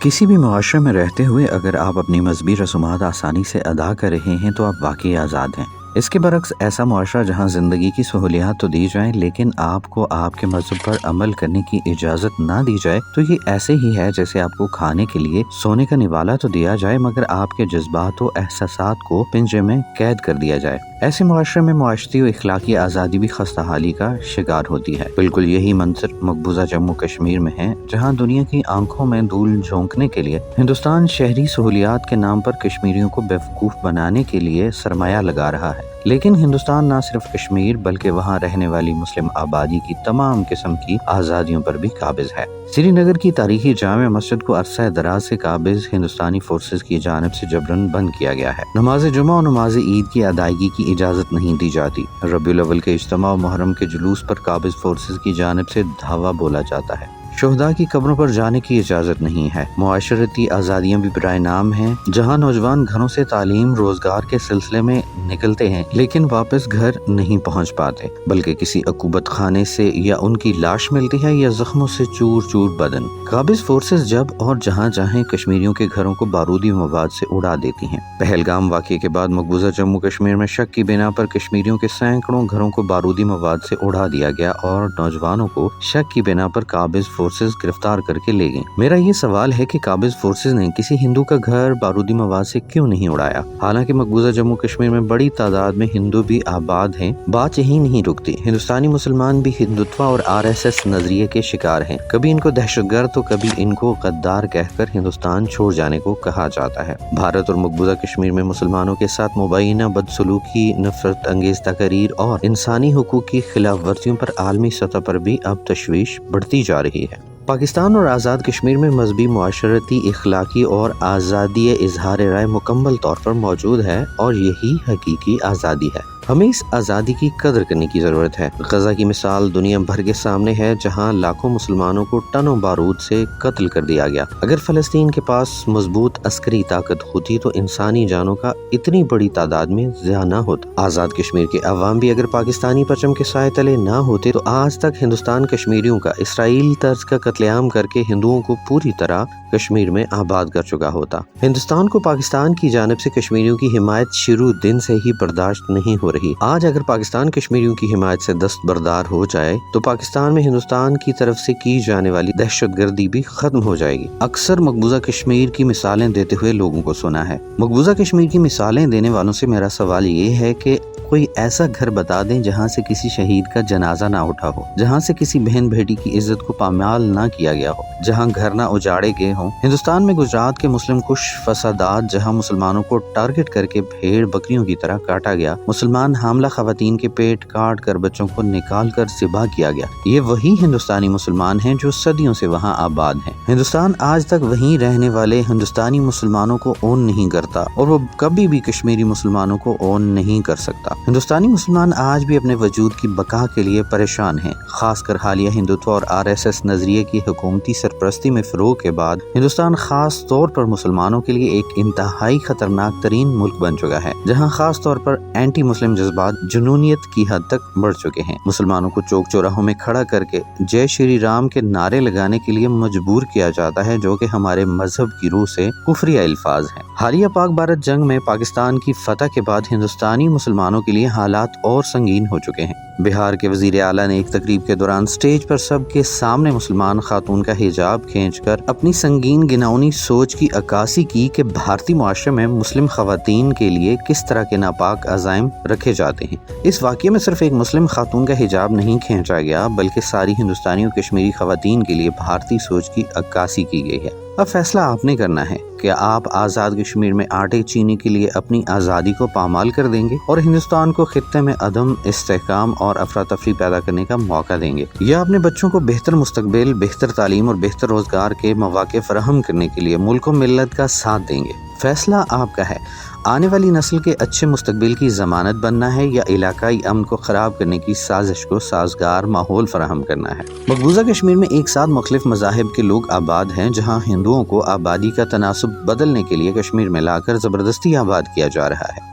کسی بھی معاشرے میں رہتے ہوئے اگر آپ اپنی مذہبی رسومات آسانی سے ادا کر رہے ہیں تو آپ واقعی آزاد ہیں۔ اس کے برعکس ایسا معاشرہ جہاں زندگی کی سہولیات تو دی جائیں لیکن آپ کو آپ کے مذہب پر عمل کرنے کی اجازت نہ دی جائے تو یہ ایسے ہی ہے جیسے آپ کو کھانے کے لیے سونے کا نوالا تو دیا جائے مگر آپ کے جذبات و احساسات کو پنجرے میں قید کر دیا جائے۔ ایسے معاشرے میں معاشرتی و اخلاقی آزادی بھی خستہ حالی کا شکار ہوتی ہے۔ بالکل یہی منظر مقبوضہ جموں کشمیر میں ہے، جہاں دنیا کی آنکھوں میں دھول جھونکنے کے لیے ہندوستان شہری سہولیات کے نام پر کشمیریوں کو بیوقوف بنانے کے لیے سرمایہ لگا رہا ہے۔ لیکن ہندوستان نہ صرف کشمیر بلکہ وہاں رہنے والی مسلم آبادی کی تمام قسم کی آزادیوں پر بھی قابض ہے۔ سری نگر کی تاریخی جامع مسجد کو عرصہ دراز سے قابض ہندوستانی فورسز کی جانب سے جبراً بند کیا گیا ہے۔ نماز جمعہ اور نماز عید کی ادائیگی کی اجازت نہیں دی جاتی۔ ربیع الاول کے اجتماع و محرم کے جلوس پر قابض فورسز کی جانب سے دھاوا بولا جاتا ہے۔ شہداء کی قبروں پر جانے کی اجازت نہیں ہے۔ معاشرتی آزادیاں بھی برائے نام ہیں، جہاں نوجوان گھروں سے تعلیم روزگار کے سلسلے میں نکلتے ہیں لیکن واپس گھر نہیں پہنچ پاتے، بلکہ کسی عقوبت خانے سے یا ان کی لاش ملتی ہے یا زخموں سے چور چور بدن۔ قابض فورسز جب اور جہاں چاہیں کشمیریوں کے گھروں کو بارودی مواد سے اڑا دیتی ہیں۔ پہلگام واقعے کے بعد مقبوضہ جموں کشمیر میں شک کی بنا پر کشمیریوں کے سینکڑوں گھروں کو بارودی مواد سے اڑا دیا گیا اور نوجوانوں کو شک کی بنا پر قابض فورسز گرفتار کر کے لے گئیں۔ میرا یہ سوال ہے کہ قابض فورسز نے کسی ہندو کا گھر بارودی مواد سے کیوں نہیں اڑایا؟ حالانکہ مقبوضہ جموں کشمیر میں بڑی تعداد میں ہندو بھی آباد ہیں۔ بات یہی نہیں رکتی، ہندوستانی مسلمان بھی ہندوتوا اور RSS نظریے کے شکار ہیں۔ کبھی ان کو دہشت گرد تو کبھی ان کو غدار کہہ کر ہندوستان چھوڑ جانے کو کہا جاتا ہے۔ بھارت اور مقبوضہ کشمیر میں مسلمانوں کے ساتھ مبینہ بدسلوکی، نفرت انگیز تقاریر اور انسانی حقوق کی خلاف ورزیوں پر عالمی سطح پر بھی اب تشویش بڑھتی جا رہی ہے۔ پاکستان اور آزاد کشمیر میں مذہبی، معاشرتی، اخلاقی اور آزادی اظہار رائے مکمل طور پر موجود ہے اور یہی حقیقی آزادی ہے۔ ہمیں اس آزادی کی قدر کرنے کی ضرورت ہے۔ غزہ کی مثال دنیا بھر کے سامنے ہے، جہاں لاکھوں مسلمانوں کو ٹنوں بارود سے قتل کر دیا گیا۔ اگر فلسطین کے پاس مضبوط عسکری طاقت ہوتی تو انسانی جانوں کا اتنی بڑی تعداد میں ضیاع نہ ہوتا۔ آزاد کشمیر کے عوام بھی اگر پاکستانی پرچم کے سائے تلے نہ ہوتے تو آج تک ہندوستان کشمیریوں کا اسرائیل طرز کا قتل عام کر کے ہندوؤں کو پوری طرح کشمیر میں آباد کر چکا ہوتا۔ ہندوستان کو پاکستان کی جانب سے کشمیریوں کی حمایت شروع دن سے ہی برداشت نہیں ہو رہی۔ آج اگر پاکستان کشمیریوں کی حمایت سے دستبردار ہو جائے تو پاکستان میں ہندوستان کی طرف سے کی جانے والی دہشت گردی بھی ختم ہو جائے گی۔ اکثر مقبوضہ کشمیر کی مثالیں دیتے ہوئے لوگوں کو سنا ہے۔ مقبوضہ کشمیر کی مثالیں دینے والوں سے میرا سوال یہ ہے کہ کوئی ایسا گھر بتا دیں جہاں سے کسی شہید کا جنازہ نہ اٹھا ہو، جہاں سے کسی بہن بیٹی کی عزت کو پامال نہ کیا گیا ہو، جہاں گھر نہ اجاڑے گئے ہوں۔ ہندوستان میں گجرات کے مسلم کش فسادات، جہاں مسلمانوں کو ٹارگٹ کر کے بھیڑ بکریوں کی طرح کاٹا گیا، مسلمان حاملہ خواتین کے پیٹ کاٹ کر بچوں کو نکال کر ذبح کیا گیا، یہ وہی ہندوستانی مسلمان ہیں جو صدیوں سے وہاں آباد ہیں۔ ہندوستان آج تک وہیں رہنے والے ہندوستانی مسلمانوں کو اون نہیں کرتا اور وہ کبھی بھی کشمیری مسلمانوں کو اون نہیں کر سکتا۔ ہندوستانی مسلمان آج بھی اپنے وجود کی بقا کے لیے پریشان ہیں۔ خاص کر حالیہ ہندوتوا اور RSS نظریے کی حکومتی سرپرستی میں فروغ کے بعد ہندوستان خاص طور پر مسلمانوں کے لیے ایک انتہائی خطرناک ترین ملک بن چکا ہے، جہاں خاص طور پر اینٹی مسلم جذبات جنونیت کی حد تک بڑھ چکے ہیں۔ مسلمانوں کو چوک چوراہوں میں کھڑا کر کے جے شری رام کے نعرے لگانے کے لیے مجبور کیا جاتا ہے، جو کہ ہمارے مذہب کی روح سے کفری الفاظ ہیں۔ حالیہ پاک بھارت جنگ میں پاکستان کی فتح کے بعد ہندوستانی مسلمانوں کے لیے حالات اور سنگین ہو چکے ہیں۔ بہار کے وزیر اعلیٰ نے ایک تقریب کے دوران سٹیج پر سب کے سامنے مسلمان خاتون کا حجاب کھینچ کر اپنی سنگین گناؤنی سوچ کی عکاسی کی کہ بھارتی معاشرے میں مسلم خواتین کے لیے کس طرح کے ناپاک عزائم رکھے جاتے ہیں۔ اس واقعے میں صرف ایک مسلم خاتون کا حجاب نہیں کھینچا گیا بلکہ ساری ہندوستانی اور کشمیری خواتین کے لیے بھارتی سوچ کی عکاسی کی گئی ہے۔ اب فیصلہ آپ نے کرنا ہے کہ آپ آزاد کشمیر میں آٹے چینی کے لیے اپنی آزادی کو پامال کر دیں گے اور ہندوستان کو خطے میں عدم استحکام اور افراتفری پیدا کرنے کا موقع دیں گے، یا اپنے بچوں کو بہتر مستقبل، بہتر تعلیم اور بہتر روزگار کے مواقع فراہم کرنے کے لیے ملک و ملت کا ساتھ دیں گے۔ فیصلہ آپ کا ہے۔ آنے والی نسل کے اچھے مستقبل کی ضمانت بننا ہے یا علاقائی امن کو خراب کرنے کی سازش کو سازگار ماحول فراہم کرنا ہے۔ مقبوضہ کشمیر میں ایک ساتھ مختلف مذاہب کے لوگ آباد ہیں، جہاں ہندوؤں کو آبادی کا تناسب بدلنے کے لیے کشمیر میں لا کر زبردستی آباد کیا جا رہا ہے۔